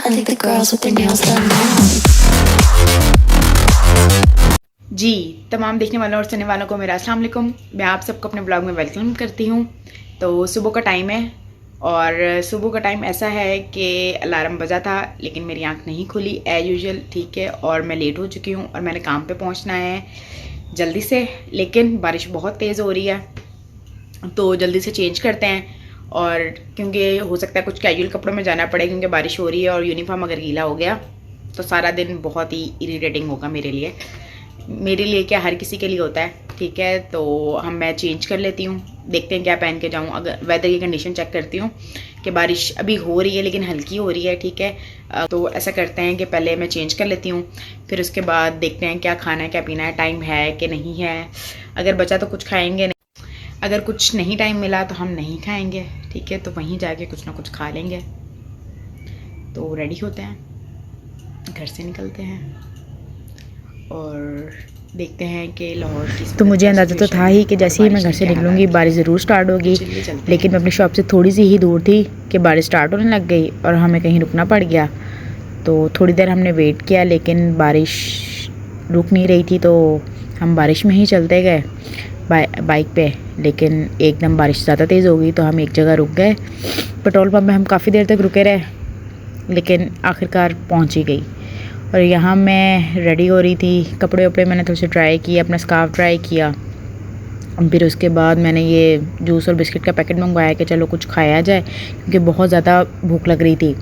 I think the girls with their nails done now. जी तमाम देखने वालों और सुनने वालों को मेरा अस्सलाम वालेकुम। मैं आप सबको अपने ब्लॉग में वेलकम करती हूँ। तो सुबह का टाइम है और सुबह का टाइम ऐसा है कि अलार्म बजा था लेकिन मेरी आंख नहीं खुली एज यूजुअल, ठीक है। और मैं लेट हो चुकी हूँ और मैंने काम पे पहुँचना है जल्दी से, लेकिन बारिश बहुत तेज़ हो रही है तो जल्दी से चेंज करते हैं। और क्योंकि हो सकता है कुछ कैजुअल कपड़ों में जाना पड़े क्योंकि बारिश हो रही है और यूनिफॉर्म अगर गीला हो गया तो सारा दिन बहुत ही इरिटेटिंग होगा मेरे लिए क्या हर किसी के लिए होता है, ठीक है। तो मैं चेंज कर लेती हूँ, देखते हैं क्या पहन के जाऊँ। अगर वेदर की कंडीशन चेक करती हूँ कि बारिश अभी हो रही है लेकिन हल्की हो रही है, ठीक है। तो ऐसा करते हैं कि पहले मैं चेंज कर लेती हूँ, फिर उसके बाद देखते हैं क्या खाना है क्या पीना है, टाइम है कि नहीं है। अगर बचा तो कुछ खाएंगे, अगर कुछ नहीं टाइम मिला तो हम नहीं खाएंगे, ठीक है। तो वहीं जाके कुछ ना कुछ खा लेंगे। तो रेडी होते हैं, घर से निकलते हैं और देखते हैं कि लाहौर की। तो मुझे अंदाज़ा तो था ही कि जैसे ही मैं घर से निकलूँगी बारिश ज़रूर स्टार्ट होगी, लेकिन मैं अपनी शॉप से थोड़ी सी ही दूर थी कि बारिश स्टार्ट होने लग गई और हमें कहीं रुकना पड़ गया। तो थोड़ी देर हमने वेट किया लेकिन बारिश रुक नहीं रही थी, तो हम बारिश में ही चलते गए बाइक पे। लेकिन एकदम बारिश ज़्यादा तेज़ हो गई तो हम एक जगह रुक गए। पेट्रोल पंप में हम काफ़ी देर तक रुके रहे लेकिन आखिरकार पहुंच ही गई। और यहाँ मैं रेडी हो रही थी, कपड़े वपड़े मैंने थोड़े से ट्राई किए, अपना स्कार्फ ट्राई किया। फिर उसके बाद मैंने ये जूस और बिस्किट का पैकेट मंगवाया कि चलो कुछ खाया जाए क्योंकि बहुत ज़्यादा भूख लग रही थी।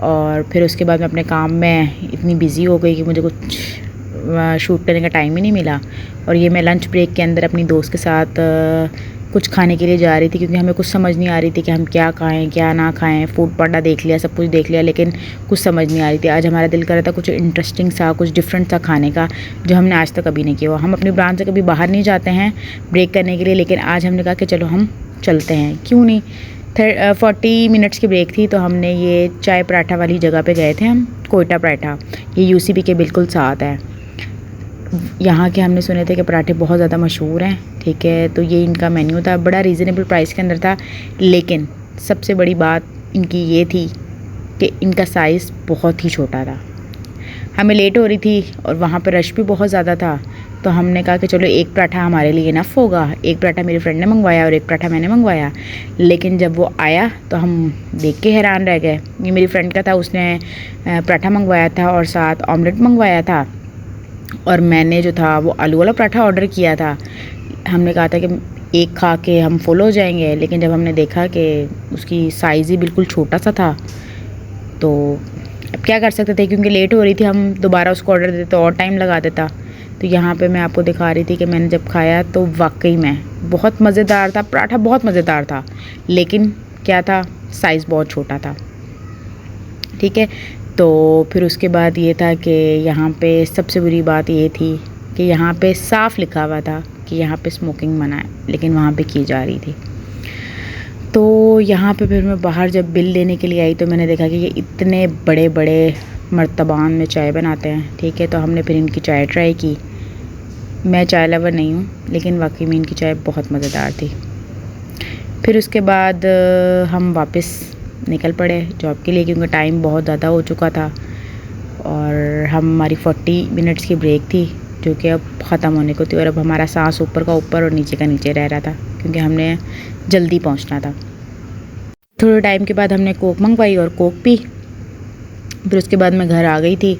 और फिर उसके बाद मैं अपने काम में इतनी बिज़ी हो गई कि मुझे कुछ शूट करने का टाइम ही नहीं मिला। और ये मैं लंच ब्रेक के अंदर अपनी दोस्त के साथ कुछ खाने के लिए जा रही थी क्योंकि हमें कुछ समझ नहीं आ रही थी कि हम क्या खाएं क्या ना खाएं। फूड पांडा देख लिया, सब कुछ देख लिया, लेकिन कुछ समझ नहीं आ रही थी। आज हमारा दिल कर रहा था कुछ इंटरेस्टिंग सा, कुछ डिफरेंट सा खाने का जो हमने आज तक कभी नहीं किया। हम अपनी ब्रांच से कभी बाहर नहीं जाते हैं ब्रेक करने के लिए, लेकिन आज हमने कहा कि चलो हम चलते हैं, क्यों नहीं। 40 मिनट्स की ब्रेक थी तो हमने ये चाय पराठा वाली जगह पे गए थे हम, कोयटा पराठा। ये यूसीबी के बिल्कुल साथ है। यहाँ के हमने सुने थे कि पराठे बहुत ज़्यादा मशहूर हैं, ठीक है। तो ये इनका मेन्यू था, बड़ा रीज़नेबल प्राइस के अंदर था, लेकिन सबसे बड़ी बात इनकी ये थी कि इनका साइज़ बहुत ही छोटा था। हमें लेट हो रही थी और वहाँ पर रश भी बहुत ज़्यादा था, तो हमने कहा कि चलो एक पराठा हमारे लिए इनफ होगा। एक पराठा मेरी फ्रेंड ने मंगवाया और एक पराठा मैंने मंगवाया। लेकिन जब वो आया तो हम देख के हैरान रह गए। ये मेरी फ्रेंड का था, उसने पराठा मंगवाया था और साथ ऑमलेट मंगवाया था, और मैंने जो था वो आलू वाला पराठा ऑर्डर किया था। हमने कहा था कि एक खा के हम फुल हो जाएंगे, लेकिन जब हमने देखा कि उसकी साइज़ ही बिल्कुल छोटा सा था तो अब क्या कर सकते थे, क्योंकि लेट हो रही थी। हम दोबारा उसको ऑर्डर देते तो और टाइम लगा देता। तो यहाँ पे मैं आपको दिखा रही थी कि मैंने जब खाया तो वाकई में बहुत मज़ेदार था, पराठा बहुत मज़ेदार था, लेकिन क्या था, साइज़ बहुत छोटा था, ठीक है। तो फिर उसके बाद ये था कि यहाँ पे सबसे बुरी बात ये थी कि यहाँ पे साफ़ लिखा हुआ था कि यहाँ पे स्मोकिंग मना है, लेकिन वहाँ पे की जा रही थी। तो यहाँ पे फिर मैं बाहर जब बिल देने के लिए आई तो मैंने देखा कि ये इतने बड़े बड़े मर्तबान में चाय बनाते हैं, ठीक है। तो हमने फिर इनकी चाय ट्राई की। मैं चाय लवर नहीं हूँ, लेकिन वाकई में इनकी चाय बहुत मज़ेदार थी। फिर उसके बाद हम वापस निकल पड़े जॉब के लिए क्योंकि टाइम बहुत ज़्यादा हो चुका था और हमारी 40 मिनट्स की ब्रेक थी जो कि अब ख़त्म होने को थी। और अब हमारा सांस ऊपर का ऊपर और नीचे का नीचे रह रहा था क्योंकि हमने जल्दी पहुंचना था। थोड़े टाइम के बाद हमने कोक मंगवाई और कोक पी। फिर उसके बाद मैं घर आ गई थी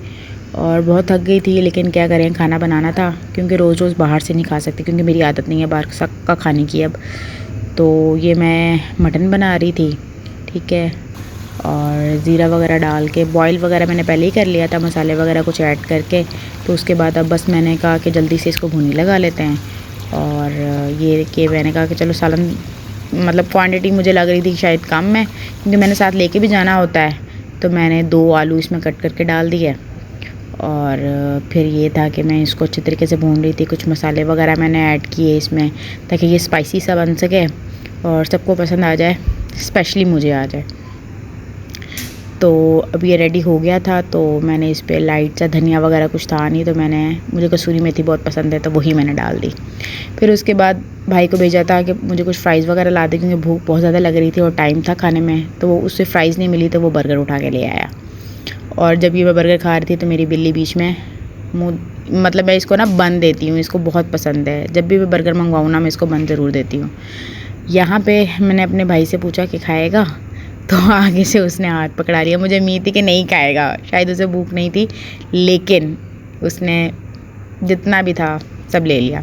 और बहुत थक गई थी, लेकिन क्या करें, खाना बनाना था क्योंकि रोज़ रोज़ बाहर से नहीं खा सकती क्योंकि मेरी आदत नहीं है बाहर का खाने की अब। तो ये मैं मटन बना रही थी, ठीक है। और ज़ीरा वगैरह डाल के बॉईल वगैरह मैंने पहले ही कर लिया था, मसाले वगैरह कुछ ऐड करके। तो उसके बाद अब बस मैंने कहा कि जल्दी से इसको भुनी लगा लेते हैं। और ये कि मैंने कहा कि चलो सालन, मतलब क्वांटिटी मुझे लग रही थी शायद कम है क्योंकि मैंने साथ लेके भी जाना होता है, तो मैंने 2 आलू इसमें कट करके डाल दिए। और फिर ये था कि मैं इसको अच्छे तरीके से भून रही थी। कुछ मसाले वगैरह मैंने ऐड किए इसमें ताकि ये स्पाइसी सा बन सके और सबको पसंद आ जाए, स्पेशली मुझे आ जाए। तो अब ये रेडी हो गया था तो मैंने इस पर लाइट सा धनिया वगैरह कुछ था नहीं, तो मुझे कसूरी मेथी बहुत पसंद है तो वही मैंने डाल दी। फिर उसके बाद भाई को भेजा था कि मुझे कुछ फ़्राइज़ वगैरह ला दे क्योंकि भूख बहुत ज़्यादा लग रही थी और टाइम था खाने में, तो वो उससे फ़्राइज़ नहीं मिली तो वो बर्गर उठा के ले आया। और जब ये मैं बर्गर खा रही थी तो मेरी बिल्ली बीच में मुँह, मतलब मैं इसको ना बन देती हूँ, इसको बहुत पसंद है। जब भी मैं बर्गर मंगवाऊँ ना मैं इसको बन ज़रूर देती हूँ। यहाँ पे मैंने अपने भाई से पूछा कि खाएगा, तो आगे से उसने हाथ पकड़ा लिया। मुझे उम्मीद थी कि नहीं खाएगा, शायद उसे भूख नहीं थी, लेकिन उसने जितना भी था सब ले लिया।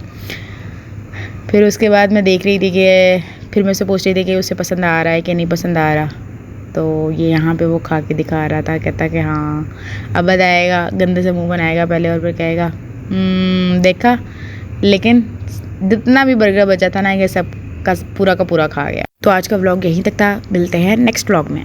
फिर उसके बाद मैं देख रही थी कि फिर मैं उससे पूछ रही थी कि उसे पसंद आ रहा है कि नहीं पसंद आ रहा। तो ये यहाँ पे वो खा के दिखा रहा था, कहता कि हाँ अब बताएगा, गंदे से मुंह बनाएगा पहले और फिर कहेगा देखा। लेकिन जितना भी बर्गर बचा था ना ये सब का पूरा खा गया। तो आज का व्लॉग यहीं तक था, मिलते हैं नेक्स्ट व्लॉग में।